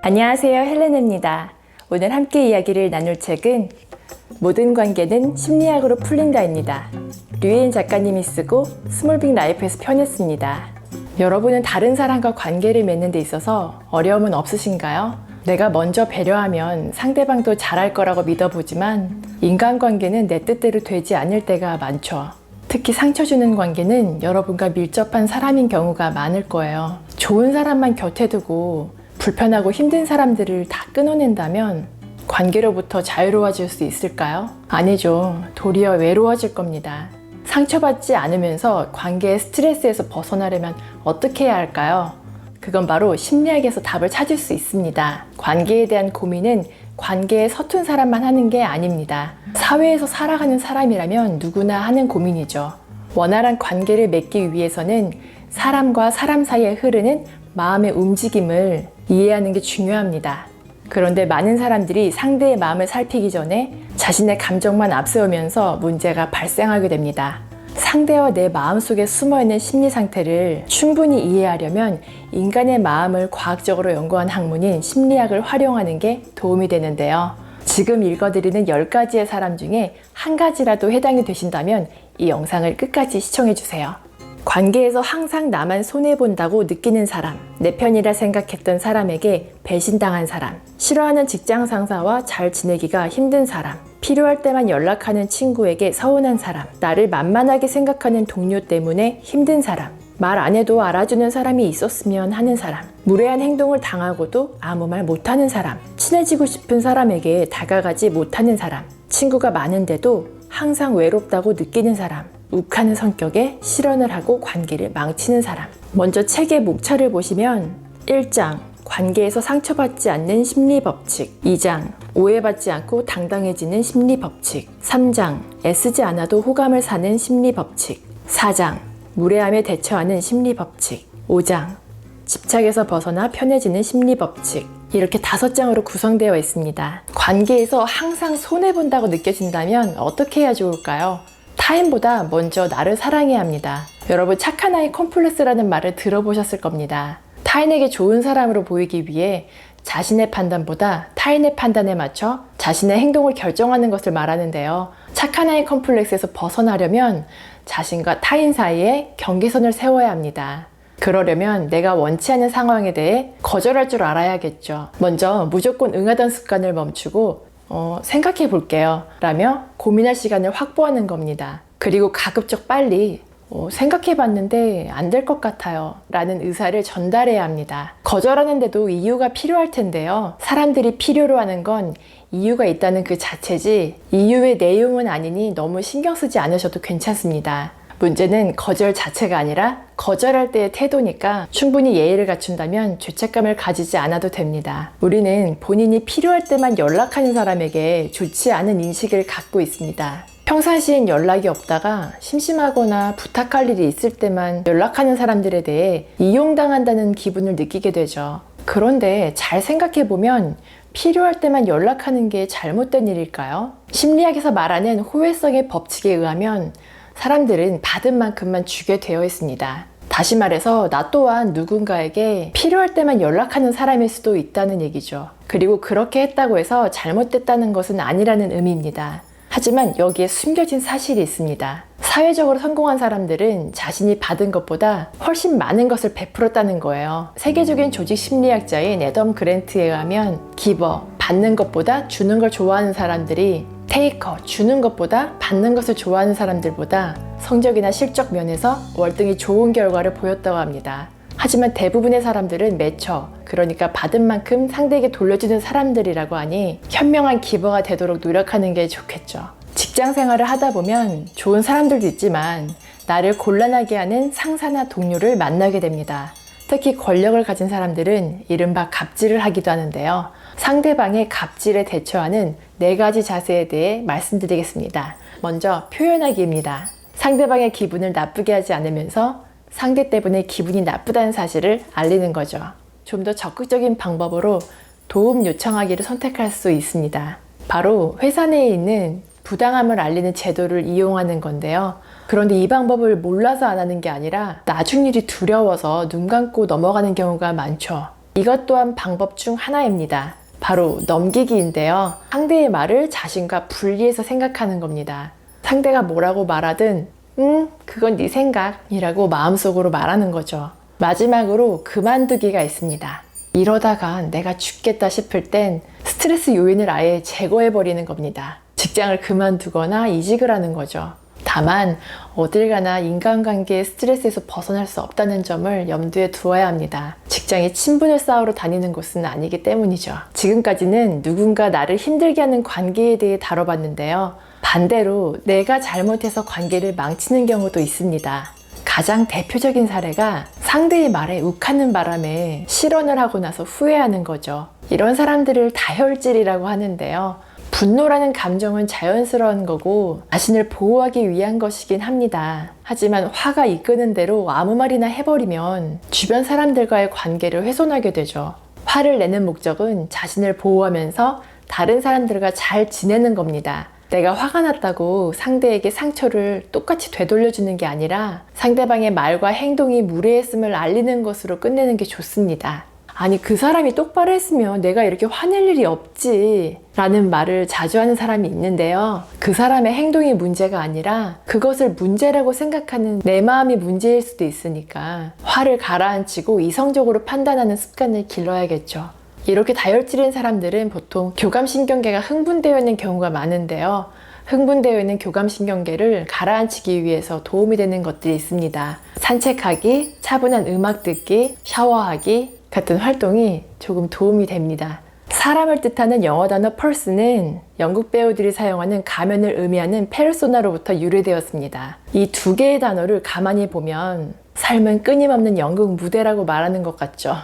안녕하세요, 헬레나입니다. 오늘 함께 이야기를 나눌 책은 모든 관계는 심리학으로 풀린다입니다. 류예인 작가님이 쓰고 스몰빅 라이프에서 펴냈습니다. 여러분은 다른 사람과 관계를 맺는 데 있어서 어려움은 없으신가요? 내가 먼저 배려하면 상대방도 잘할 거라고 믿어보지만 인간관계는 내 뜻대로 되지 않을 때가 많죠. 특히 상처 주는 관계는 여러분과 밀접한 사람인 경우가 많을 거예요. 좋은 사람만 곁에 두고 불편하고 힘든 사람들을 다 끊어낸다면 관계로부터 자유로워질 수 있을까요? 아니죠. 도리어 외로워질 겁니다. 상처받지 않으면서 관계의 스트레스에서 벗어나려면 어떻게 해야 할까요? 그건 바로 심리학에서 답을 찾을 수 있습니다. 관계에 대한 고민은 관계에 서툰 사람만 하는 게 아닙니다. 사회에서 살아가는 사람이라면 누구나 하는 고민이죠. 원활한 관계를 맺기 위해서는 사람과 사람 사이에 흐르는 마음의 움직임을 이해하는 게 중요합니다. 그런데 많은 사람들이 상대의 마음을 살피기 전에 자신의 감정만 앞세우면서 문제가 발생하게 됩니다. 상대와 내 마음속에 숨어있는 심리 상태를 충분히 이해하려면 인간의 마음을 과학적으로 연구한 학문인 심리학을 활용하는 게 도움이 되는데요. 지금 읽어드리는 10가지의 사람 중에 한 가지라도 해당이 되신다면 이 영상을 끝까지 시청해주세요. 관계에서 항상 나만 손해본다고 느끼는 사람, 내 편이라 생각했던 사람에게 배신당한 사람, 싫어하는 직장 상사와 잘 지내기가 힘든 사람, 필요할 때만 연락하는 친구에게 서운한 사람, 나를 만만하게 생각하는 동료 때문에 힘든 사람, 말 안 해도 알아주는 사람이 있었으면 하는 사람, 무례한 행동을 당하고도 아무 말 못하는 사람, 친해지고 싶은 사람에게 다가가지 못하는 사람, 친구가 많은데도 항상 외롭다고 느끼는 사람, 욱하는 성격에 실언을 하고 관계를 망치는 사람. 먼저 책의 목차를 보시면 1장 관계에서 상처받지 않는 심리 법칙, 2장 오해받지 않고 당당해지는 심리 법칙, 3장 애쓰지 않아도 호감을 사는 심리 법칙, 4장 무례함에 대처하는 심리 법칙, 5장 집착에서 벗어나 편해지는 심리 법칙. 이렇게 5장으로 구성되어 있습니다. 관계에서 항상 손해본다고 느껴진다면 어떻게 해야 좋을까요? 타인보다 먼저 나를 사랑해야 합니다. 여러분, 착한 아이 컴플렉스라는 말을 들어보셨을 겁니다. 타인에게 좋은 사람으로 보이기 위해 자신의 판단보다 타인의 판단에 맞춰 자신의 행동을 결정하는 것을 말하는데요. 착한 아이 컴플렉스에서 벗어나려면 자신과 타인 사이에 경계선을 세워야 합니다. 그러려면 내가 원치 않는 상황에 대해 거절할 줄 알아야겠죠. 먼저 무조건 응하던 습관을 멈추고 생각해 볼게요 라며 고민할 시간을 확보하는 겁니다. 그리고 가급적 빨리 생각해 봤는데 안 될 것 같아요 라는 의사를 전달해야 합니다. 거절하는데도 이유가 필요할 텐데요. 사람들이 필요로 하는 건 이유가 있다는 그 자체지 이유의 내용은 아니니 너무 신경 쓰지 않으셔도 괜찮습니다. 문제는 거절 자체가 아니라 거절할 때의 태도니까 충분히 예의를 갖춘다면 죄책감을 가지지 않아도 됩니다. 우리는 본인이 필요할 때만 연락하는 사람에게 좋지 않은 인식을 갖고 있습니다. 평상시엔 연락이 없다가 심심하거나 부탁할 일이 있을 때만 연락하는 사람들에 대해 이용당한다는 기분을 느끼게 되죠. 그런데 잘 생각해보면 필요할 때만 연락하는 게 잘못된 일일까요? 심리학에서 말하는 호혜성의 법칙에 의하면 사람들은 받은 만큼만 주게 되어 있습니다. 다시 말해서 나 또한 누군가에게 필요할 때만 연락하는 사람일 수도 있다는 얘기죠. 그리고 그렇게 했다고 해서 잘못됐다는 것은 아니라는 의미입니다. 하지만 여기에 숨겨진 사실이 있습니다. 사회적으로 성공한 사람들은 자신이 받은 것보다 훨씬 많은 것을 베풀었다는 거예요. 세계적인 조직 심리학자인 애덤 그랜트에 의하면 기버, 받는 것보다 주는 걸 좋아하는 사람들이 테이커, 주는 것보다 받는 것을 좋아하는 사람들보다 성적이나 실적 면에서 월등히 좋은 결과를 보였다고 합니다. 하지만 대부분의 사람들은 매처, 그러니까 받은 만큼 상대에게 돌려주는 사람들이라고 하니 현명한 기버가 되도록 노력하는 게 좋겠죠. 직장 생활을 하다 보면 좋은 사람들도 있지만 나를 곤란하게 하는 상사나 동료를 만나게 됩니다. 특히 권력을 가진 사람들은 이른바 갑질을 하기도 하는데요. 상대방의 갑질에 대처하는 4가지 자세에 대해 말씀드리겠습니다. 먼저 표현하기입니다. 상대방의 기분을 나쁘게 하지 않으면서 상대 때문에 기분이 나쁘다는 사실을 알리는 거죠. 좀 더 적극적인 방법으로 도움 요청하기를 선택할 수 있습니다. 바로 회사 내에 있는 부당함을 알리는 제도를 이용하는 건데요. 그런데 이 방법을 몰라서 안 하는 게 아니라 나중 일이 두려워서 눈 감고 넘어가는 경우가 많죠. 이것 또한 방법 중 하나입니다. 바로 넘기기인데요. 상대의 말을 자신과 분리해서 생각하는 겁니다. 상대가 뭐라고 말하든 그건 네 생각이라고 마음속으로 말하는 거죠. 마지막으로 그만두기가 있습니다. 이러다가 내가 죽겠다 싶을 땐 스트레스 요인을 아예 제거해버리는 겁니다. 직장을 그만두거나 이직을 하는 거죠. 다만 어딜 가나 인간관계의 스트레스에서 벗어날 수 없다는 점을 염두에 두어야 합니다. 직장이 친분을 쌓으러 다니는 곳은 아니기 때문이죠. 지금까지는 누군가 나를 힘들게 하는 관계에 대해 다뤄봤는데요. 반대로 내가 잘못해서 관계를 망치는 경우도 있습니다. 가장 대표적인 사례가 상대의 말에 욱하는 바람에 실언을 하고 나서 후회하는 거죠. 이런 사람들을 다혈질이라고 하는데요. 분노라는 감정은 자연스러운 거고 자신을 보호하기 위한 것이긴 합니다. 하지만 화가 이끄는 대로 아무 말이나 해버리면 주변 사람들과의 관계를 훼손하게 되죠. 화를 내는 목적은 자신을 보호하면서 다른 사람들과 잘 지내는 겁니다. 내가 화가 났다고 상대에게 상처를 똑같이 되돌려주는 게 아니라 상대방의 말과 행동이 무례했음을 알리는 것으로 끝내는 게 좋습니다. 아니, 그 사람이 똑바로 했으면 내가 이렇게 화낼 일이 없지 라는 말을 자주 하는 사람이 있는데요. 그 사람의 행동이 문제가 아니라 그것을 문제라고 생각하는 내 마음이 문제일 수도 있으니까 화를 가라앉히고 이성적으로 판단하는 습관을 길러야겠죠. 이렇게 다혈질인 사람들은 보통 교감신경계가 흥분되어 있는 경우가 많은데요. 흥분되어 있는 교감신경계를 가라앉히기 위해서 도움이 되는 것들이 있습니다. 산책하기, 차분한 음악 듣기, 샤워하기 같은 활동이 조금 도움이 됩니다. 사람을 뜻하는 영어 단어 person은 영국 배우들이 사용하는 가면을 의미하는 페르소나로부터 유래되었습니다. 이 두 개의 단어를 가만히 보면 삶은 끊임없는 연극 무대라고 말하는 것 같죠.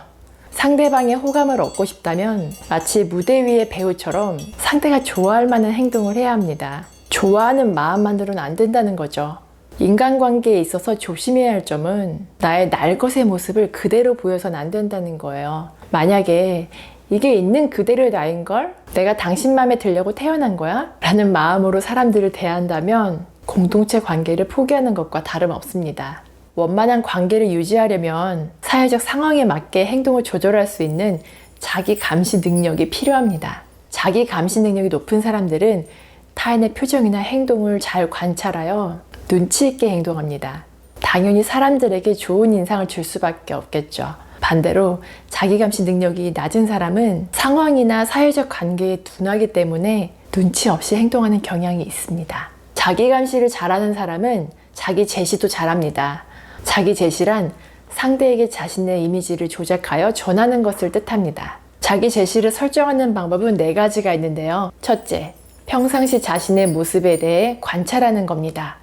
상대방의 호감을 얻고 싶다면 마치 무대 위의 배우처럼 상대가 좋아할 만한 행동을 해야 합니다. 좋아하는 마음만으로는 안 된다는 거죠. 인간관계에 있어서 조심해야 할 점은 나의 날것의 모습을 그대로 보여서는 안 된다는 거예요. 만약에 이게 있는 그대로의 나인걸? 내가 당신 맘에 들려고 태어난 거야? 라는 마음으로 사람들을 대한다면 공동체 관계를 포기하는 것과 다름없습니다. 원만한 관계를 유지하려면 사회적 상황에 맞게 행동을 조절할 수 있는 자기 감시 능력이 필요합니다. 자기 감시 능력이 높은 사람들은 타인의 표정이나 행동을 잘 관찰하여 눈치 있게 행동합니다. 당연히 사람들에게 좋은 인상을 줄 수밖에 없겠죠. 반대로 자기 감시 능력이 낮은 사람은 상황이나 사회적 관계에 둔하기 때문에 눈치 없이 행동하는 경향이 있습니다. 자기 감시를 잘하는 사람은 자기 제시도 잘합니다. 자기 제시란 상대에게 자신의 이미지를 조작하여 전하는 것을 뜻합니다. 자기 제시를 설정하는 방법은 4가지가 있는데요. 첫째, 평상시 자신의 모습에 대해 관찰하는 겁니다.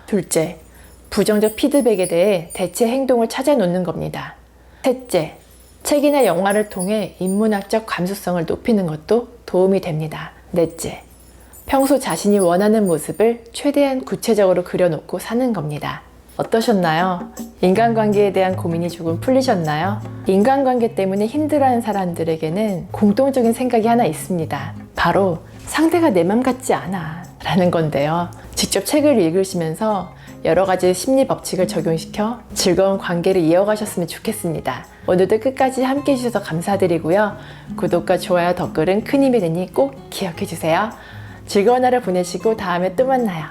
둘째, 부정적 피드백에 대해 대체 행동을 찾아놓는 겁니다. 셋째, 책이나 영화를 통해 인문학적 감수성을 높이는 것도 도움이 됩니다. 넷째, 평소 자신이 원하는 모습을 최대한 구체적으로 그려놓고 사는 겁니다. 어떠셨나요? 인간관계에 대한 고민이 조금 풀리셨나요? 인간관계 때문에 힘들어하는 사람들에게는 공통적인 생각이 하나 있습니다. 바로 상대가 내 맘 같지 않아 라는 건데요. 직접 책을 읽으시면서 여러 가지 심리 법칙을 적용시켜 즐거운 관계를 이어가셨으면 좋겠습니다. 오늘도 끝까지 함께 해주셔서 감사드리고요. 구독과 좋아요, 댓글은 큰 힘이 되니 꼭 기억해주세요. 즐거운 하루 보내시고 다음에 또 만나요.